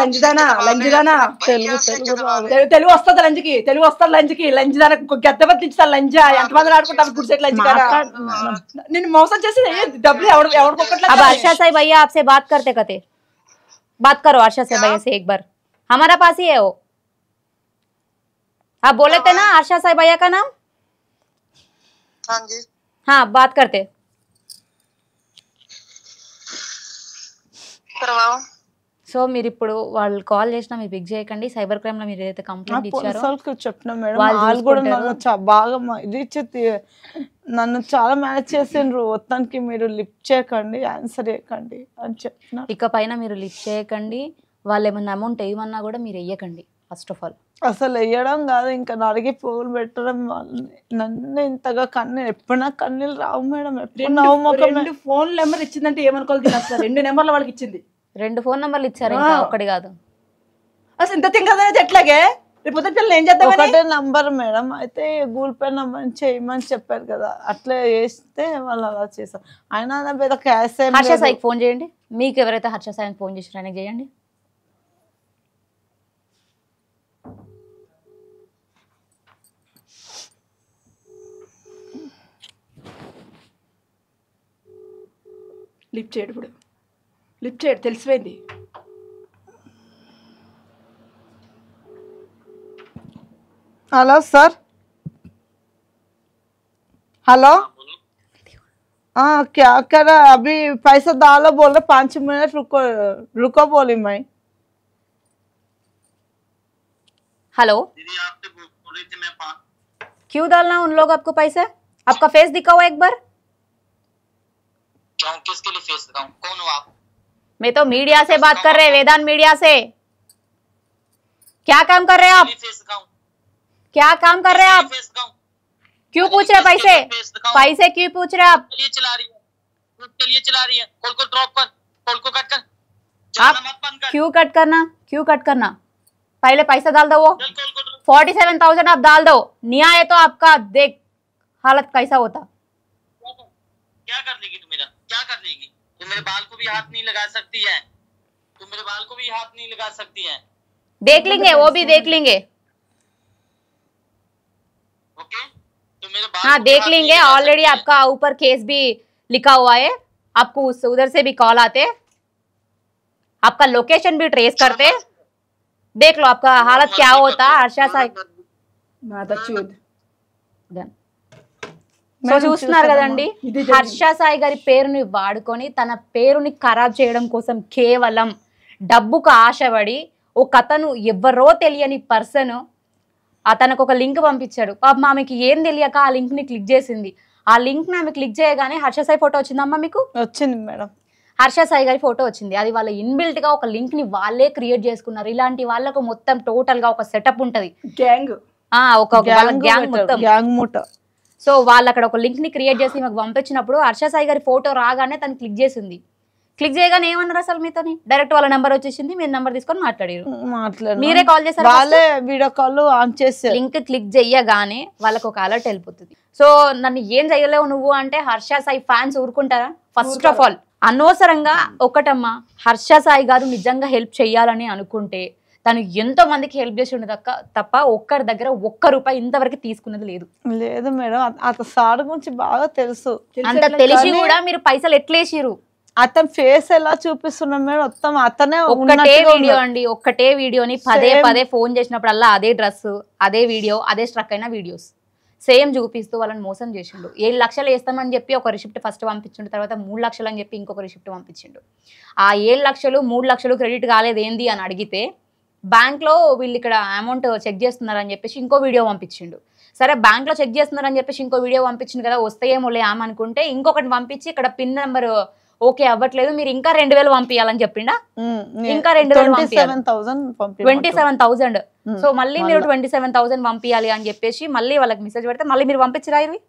లంజిదానా తెలుగు వస్తుంది తెలుగు వస్తారు లంజిదానా గద్ద బతిస్తారు లంజా. ఎంతమంది ఆడుకుంటారు గుడిసెట్ లంజిదానా. నేను మోసం చేసి డబ్బులు ఎవరికొకట్లేదు. अब अर्शा साई भैया आपसे बात करते बात करो अर्शा साई भैया से एक बार. हमारा पास ही है वो. आप बोले थे ना अर्शा साई भैया का नाम? हाँ जी हाँ बात करते. करवाओ. సో మీరు ఇప్పుడు వాళ్ళు కాల్ చేసినా మీరు పిక్ చేయకండి. సైబర్ క్రైమ్ లో మీరు ఏదైతే కంప్లైంట్ ఇచ్చారో పోలీసులకు చెప్పిన మేడం వాళ్ళు వాళ్ళు కూడా చూసుకుంటారు. నన్ను బాగా ఇది ఇచ్చి నన్ను చాలా మేనేజ్ చేసిండ్రు. మొత్తానికి మీరు లిఫ్ట్ చేయకండి, ఆన్సర్ చేయకండి అని చెప్పిన. ఇకపైన మీరు లిఫ్ట్ చేయకండి. వాళ్ళు ఏమన్నా అమౌంట్ వేయమన్నా కూడా మీరు వేయకండి ఫస్ట్ ఆఫ్ ఆల్. అసలు వేయడం కాదు, ఇంకా నడిగి పువ్వులు పెట్టడం. నన్ను ఇంతగా ఎప్పుడైనా కన్నీళ్ళు రావు మేడం. ఎప్పుడు నవ్వు ముఖమే. 2 ఫోన్ నెంబర్ ఇచ్చిందంటే ఏమనుకోవాలి దీని అసలు. 2 నెంబర్లు వాళ్ళకి ఇచ్చింది. 2 ఫోన్ నెంబర్లు ఇచ్చారు, ఇంకా ఒకటి కాదు. అసలు ఇంత తింగదనే ఎట్లాగే రేపు పిల్లలు ఏం చేద్దాం? ఒకటే నంబర్ మేడం. అయితే గూగుల్ పే నంబర్ చేయమని చెప్పారు కదా, అట్లా చేస్తే వాళ్ళు అలా చేశారు. అయినా నా పెద్ద క్యాష్ హర్ష సాయికి ఫోన్ చేయండి. మీకు ఎవరైతే హర్ష సాయికి ఫోన్ చేసినా ఆయనకి చేయండి. లిఫ్ట్ చేయడు ఇప్పుడు. లిఫ్ట్ చేయడు, తెలిసిపోయింది. Hello sir, hello. हाँ क्या कर रहा है? अभी पैसा डालो बोल रहे, 5 मिनट रुको रुको बोली मैं। हेलो दीदी आपसे बोल रही थी मैं क्यों डालना उन लोग आपको पैसे? आपका फेस दिखाओ एक बार। क्यों? किसके लिए फेस दिखाऊं? कौन हो आप? मैं तो मीडिया से बात कर रहे, वेदांत मीडिया से। क्या काम कर रहे हैं आप? फेस दिखाऊं? क्या काम कर रहे हैं आप? फेस दिखाऊं? क्यों पूछ रहे पैसे? पैसे क्यों पूछ रहे आप? चलिए चला रही है, चलिए चला रही है। कॉल को ड्रॉप कर, कॉल को कट कर। आप चलना मत बंद कर। क्यों कट करना? क्यों कट करना? पहले पैसा डाल दो। वो चल कॉल को ड्रॉप। 47,000 आप डाल दो। नहीं आए तो आपका देख हालत कैसा होता। क्या कर लेगी तू मेरा? क्या कर लेगी? तू मेरे बाल को भी हाथ नहीं लगा सकती है। तू मेरे बाल को भी हाथ नहीं लगा सकती है। देख लेंगे, वो भी देख लेंगे। ओके? तो मेरे बाल हाँ को भी देख हाथ नहीं लेंगे। लगा ऑलरेडी सकती है। आपका ऊपर केस भी लिखा हुआ है। आपको उधर से भी कॉल आते, आपका लोकेशन भी ट्रेस करते। देख लो आपका हालत क्या होता। हर्षा साई మాదచ్చుద్ సో చూస్తున్నారు కదండి, హర్ష సాయి గారి పేరుని వాడుకొని తన పేరుని ఖరాబ్ చేయడం కోసం కేవలం డబ్బుకు ఆశపడి ఒక అతను ఎవరో తెలియని పర్సన్ అతనికి ఒక లింక్ పంపించాడు. పాపం ఆమెకి ఏం తెలియక ఆ లింక్ ని క్లిక్ చేసింది. ఆ లింక్ ని ఆమె క్లిక్ చేయగానే హర్ష సాయి ఫోటో వచ్చిందమ్మా మీకు? వచ్చింది మేడం. హర్ష సాయి గారి ఫోటో వచ్చింది. అది వాళ్ళ ఇన్బిల్ట్ గా ఒక లింక్ ని వాళ్ళే క్రియేట్ చేసుకున్నారు. ఇలాంటి వాళ్ళకు మొత్తం టోటల్ గా ఒక సెటప్ ఉంటది, గ్యాంగ్. ఒక గ్యాంగ్ మొత్తం. గ్యాంగ్ మూట. సో వాళ్ళు అక్కడ ఒక లింక్ ని క్రియేట్ చేసి మాకు పంపించినప్పుడు హర్ష సాయి గారి ఫోటో రాగానే తను క్లిక్ చేసింది. క్లిక్ చేయగానే ఏమన్నారు అసలు మీతోని? డైరెక్ట్ వాళ్ళ నెంబర్ వచ్చేసింది, మీరు నెంబర్ తీసుకొని మాట్లాడారు. మీరే కాల్ చేశారు, వాళ్ళే వీడియో కాల్ ఆన్ చేశారు. లింక్ క్లిక్ చేయగానే వాళ్ళకి ఒక అలర్ట్ వెళ్ళిపోతుంది. సో నన్ను ఏం చేయలేవు నువ్వు అంటే హర్ష సాయి ఫ్యాన్స్ ఊరుకుంటారా? ఫస్ట్ ఆఫ్ ఆల్ అనవసరంగా ఒకటమ్మా, హర్ష సాయి గారు నిజంగా హెల్ప్ చేయాలని అనుకుంటే తను ఎంతో మందికి హెల్ప్ చేసి ఉండదు తప్ప ఒక్కరి దగ్గర ₹1 ఇంతవరకు తీసుకున్నది లేదు. లేదు మేడం, అతను సార్ గురించి బాగా తెలుసు. అంత తెలిసి కూడా మీరు పైసలు ఎట్లేసిరు? అతని ఫేస్ ఎలా చూపిస్తున్నాం మేడం, మొత్తం అతనే ఒక్కటే వీడియో అండి, ఒక్కటే వీడియోని పదే పదే ఫోన్ చేసినప్పుడల్లా అదే డ్రెస్, అదే వీడియో, అదే స్ట్రక్ అయిన వీడియోస్ సేమ్ చూపిస్తూ వాళ్ళని మోసం చేసిండు. 7 లక్షలు వేస్తామని చెప్పి ఒక రిసిప్ట్ ఫస్ట్ పంపించిండు, తర్వాత 3 లక్షలు అని చెప్పి ఇంకొక రిసిప్ట్ పంపించిండు. ఆ 7 లక్షలు 3 లక్షలు క్రెడిట్ కాలేదు ఏంది అని అడిగితే బ్యాంక్లో వీళ్ళు ఇక్కడ అమౌంట్ చెక్ చేస్తున్నారని చెప్పేసి ఇంకో వీడియో పంపించిండు. సరే బ్యాంక్లో చెక్ చేస్తున్నారని చెప్పేసి ఇంకో వీడియో పంపించింది కదా, వస్తాయేమో అనుకుంటే ఇంకొకటి పంపించి ఇక్కడ పిన్ నెంబర్ ఓకే అవ్వట్లేదు, మీరు ఇంకా 2,000 పంపించాలని చెప్పిండా. ఇంకా 27,000. సో మళ్ళీ మీరు 27,000 పంపించాలి అని చెప్పేసి మళ్ళీ వాళ్ళకి మెసేజ్ పెడితే మళ్ళీ మీరు పంపించరా? ఇవి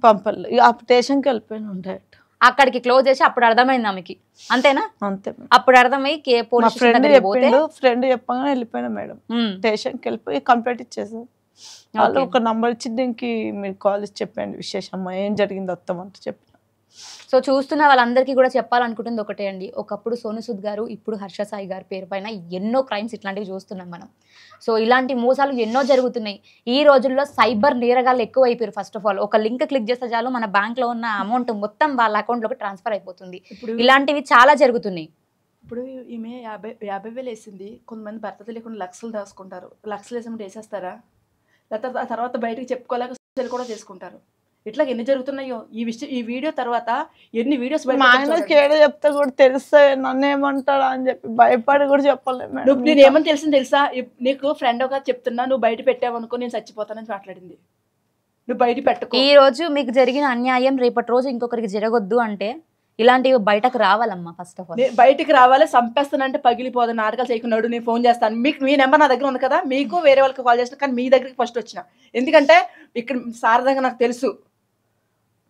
పంపలేదు, స్టేషన్కి వెళ్ళిపోయిన ఉంటాయి. అక్కడికి క్లోజ్ చేసి అప్పుడు అర్థమైంది ఆమెకి, అంతేనా? అంతే. అప్పుడు అర్థమై పోలీస్ ఫ్రెండ్ చెప్పగానే వెళ్ళిపోయినా మేడం. స్టేషన్కి వెళ్ళిపోయి కంప్లైంట్ ఇచ్చేసారు. వాళ్ళు ఒక నంబర్ ఇచ్చి దీనికి మీరు కాల్ ఇచ్చి చెప్పండి విశేషమ్మా ఏం జరిగింది వస్తామంటే చెప్పి. సో చూస్తున్న వాళ్ళందరికీ కూడా చెప్పాలనుకుంటుంది ఒకటే అండి, ఒకప్పుడు సోను సూద్ గారు, ఇప్పుడు హర్ష సాయి గారి పేరు పైన ఎన్నో క్రైమ్స్ ఇట్లాంటివి చూస్తున్నాం మనం. సో ఇలాంటి మోసాలు ఎన్నో జరుగుతున్నాయి. ఈ రోజుల్లో సైబర్ నేరగాళ్ళు ఎక్కువ అయిపోయారు. ఫస్ట్ ఆఫ్ ఆల్ ఒక లింక్ క్లిక్ చేస్తే చాలు మన బ్యాంక్లో ఉన్న అమౌంట్ మొత్తం వాళ్ళ అకౌంట్లోకి ట్రాన్స్ఫర్ అయిపోతుంది. ఇలాంటివి చాలా జరుగుతున్నాయి. ఇప్పుడు ఈమె 50,000 వేసింది. కొంతమంది భర్త తెలియకుండా లక్షలు దాచుకుంటారు. లక్షలు వేసినప్పుడు వేసేస్తారా? లేకపోతే ఆ తర్వాత బయటకు చెప్పుకోలేక కూడా చేసుకుంటారు. ఇట్లా ఎన్ని జరుగుతున్నాయో ఈ వీడియో తర్వాత ఎన్ని వీడియోస్ మా ఆయనకి ఏడ చెప్తే కూడా తెలుస్తాయి, నన్ను ఏమంటాడా అని చెప్పి భయపడి కూడా చెప్పలేదు మేడం. నువ్వు నేను ఏమని తెలిసింది తెలుసా, నీకు ఫ్రెండ్ ఒక చెప్తున్నా, నువ్వు బయట పెట్టావనుకో నేను చచ్చిపోతానని మాట్లాడింది. నువ్వు బయట పెట్టుకో. ఈ రోజు మీకు జరిగిన అన్యాయం రేపటి రోజు ఇంకొకరికి జరగొద్దు అంటే ఇలాంటివి బయటకు రావాలమ్మా. ఫస్ట్ ఆఫ్ ఆల్ బయటికి రావాలి. చంపేస్తానంటే పగిలిపోదు, నాటకాలు చేయకున్నాడు. నేను ఫోన్ చేస్తాను, మీకు మీ నెంబర్ నా దగ్గర ఉంది కదా, మీకు వేరే వాళ్ళకి కాల్ చేసిన, కానీ మీ దగ్గరికి ఫస్ట్ వచ్చిన. ఎందుకంటే ఇక్కడ శారదంగా నాకు తెలుసు,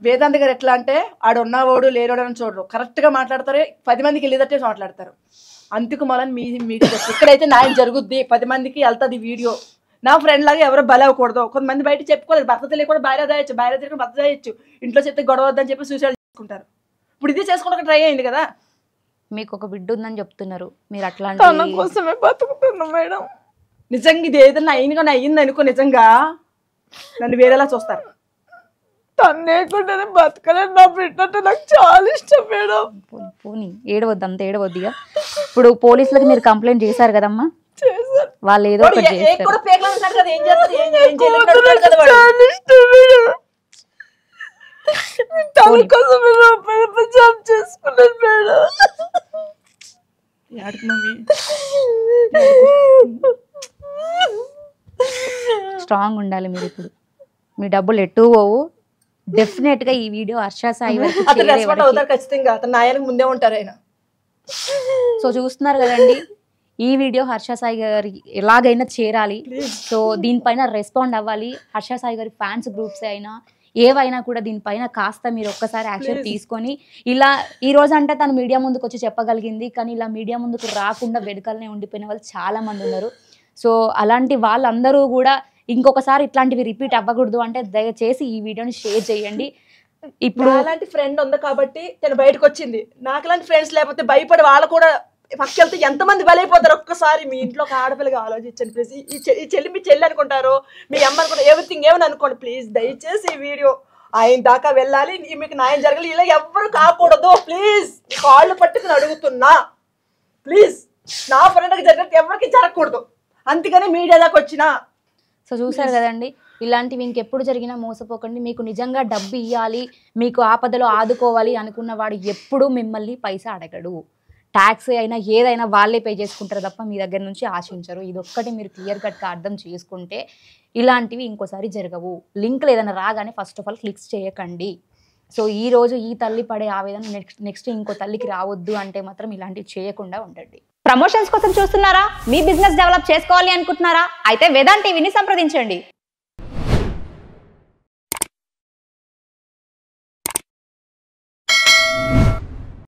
వేదాంత్ గారు ఎట్లా అంటే ఆడు ఉన్నవాడు లేనోడు అని చూడరు, కరెక్ట్గా మాట్లాడతారు, 10 మందికి వెళ్ళేటట్టే మాట్లాడతారు. అందుకు మనం మీకు ఇక్కడైతే న్యాయం జరుగుద్ది, 10 మందికి వెళ్తుంది వీడియో. నా ఫ్రెండ్ లాగా ఎవరో బలి అవ్వకూడదు. కొంతమంది బయట చెప్పుకోలేదు, భర్త తెలియకుండా భార్య దాయచ్చు, భార్య తెలియకుండా భర్త దాయచ్చు, ఇంట్లో చెప్తే గొడవ వద్దని చెప్పి సూసైడ్ చేసుకుంటారు. ఇప్పుడు ఇది చేసుకోవడానికి ట్రై అయింది కదా. మీకు ఒక బిడ్డ ఉందని చెప్తున్నారు, మీరు అట్లా తన కోసమే బతుకుతున్నా మేడం. నిజంగా ఇది ఏదన్నా అయింది అనుకో, నిజంగా నన్ను వేరేలా చూస్తారు. తను లేకుండానే బతకలేదు. నా బిడ్డ అంటే నాకు చాలా ఇష్టం మేడం. పోనీ ఏడవద్దు, అంత ఏడవద్దుగా. ఇప్పుడు పోలీసులకు మీరు కంప్లైంట్ చేశారు కదమ్మా, వాళ్ళు ఏదో ఒకటి చేస్తారు. తన కోసమే జాబ్ చేసుకున్నాను మేడం. స్ట్రాంగ్ ఉండాలి మీరు. ఇప్పుడు మీ డబ్బులు ఎటు పోవు. డెఫినెట్ గా ఈ వీడియో హర్ష సాయి ఖచ్చితంగా అతను నాయనకు ముందే ఉంటారు ఆయన. సో చూస్తున్నారు కదండి, ఈ వీడియో హర్ష సాయి గారి ఎలాగైనా చేరాలి. సో దీనిపైన రెస్పాండ్ అవ్వాలి. హర్ష సాయి గారి ఫ్యాన్స్ గ్రూప్స్ అయినా ఏవైనా కూడా దీనిపైన కాస్త మీరు ఒక్కసారి యాక్షన్ తీసుకొని, ఇలా ఈ రోజు అంటే తను మీడియా ముందుకు వచ్చి చెప్పగలిగింది, కానీ ఇలా మీడియా ముందుకు రాకుండా వెనకాలనే ఉండిపోయిన వాళ్ళు చాలా మంది ఉన్నారు. సో అలాంటి వాళ్ళందరూ కూడా ఇంకొకసారి ఇట్లాంటివి రిపీట్ అవ్వకూడదు అంటే దయచేసి ఈ వీడియోని షేర్ చేయండి. ఇప్పుడు అలాంటి ఫ్రెండ్ ఉంది కాబట్టి తను బయటకు వచ్చింది. నాకు లాంటి ఫ్రెండ్స్ లేకపోతే భయపడి వాళ్ళు కూడా పక్కకి వెళ్తే ఎంతమంది బలైపోతారు. ఒక్కసారి మీ ఇంట్లో ఒక ఆడపిల్లగా ఆలోచించండి ప్లీజ్. ఈ చెల్లి మీ చెల్లి అనుకుంటారు, మీ అమ్మ అనుకుంటారు, ఎవ్రీథింగ్ ఏమని అనుకోండి ప్లీజ్. దయచేసి ఈ వీడియో ఆయన దాకా వెళ్ళాలి, మీకు న్యాయం జరగాలి. ఇలా ఎవ్వరు కాకూడదు ప్లీజ్. కాళ్ళు పట్టుకుని అడుగుతున్నా ప్లీజ్. నా ఫ్రెండ్కి జరిగినట్టు ఎవరికి జరగకూడదు, అందుకని మీడియా దాకా వచ్చిన. సో చూసారు కదండి, ఇలాంటివి ఇంకెప్పుడు జరిగినా మోసపోకండి. మీకు నిజంగా డబ్బు ఇవ్వాలి, మీకు ఆపదలో ఆదుకోవాలి అనుకున్న వాడు ఎప్పుడూ మిమ్మల్ని పైసా అడగడు. ట్యాక్స్ అయినా ఏదైనా వాళ్ళే పే చేసుకుంటారు తప్ప మీ దగ్గర నుంచి ఆశించరు. ఇది ఒక్కటి మీరు క్లియర్ కట్గా అర్థం చేసుకుంటే ఇలాంటివి ఇంకోసారి జరగవు. లింక్లు ఏదైనా రాగానే ఫస్ట్ ఆఫ్ ఆల్ క్లిక్స్ చేయకండి. సో ఈ రోజు ఈ తల్లి పడే ఆవేదన నెక్స్ట్ ఇంకో తల్లికి రావద్దు అంటే మాత్రం ఇలాంటివి చేయకుండా ఉండండి. ప్రమోషన్స్ కోసం చూస్తున్నారా? మీ బిజినెస్ డెవలప్ చేసుకోవాలి అనుకుంటున్నారా? అయితే వేదాంత్ టీవీని సంప్రదించండి.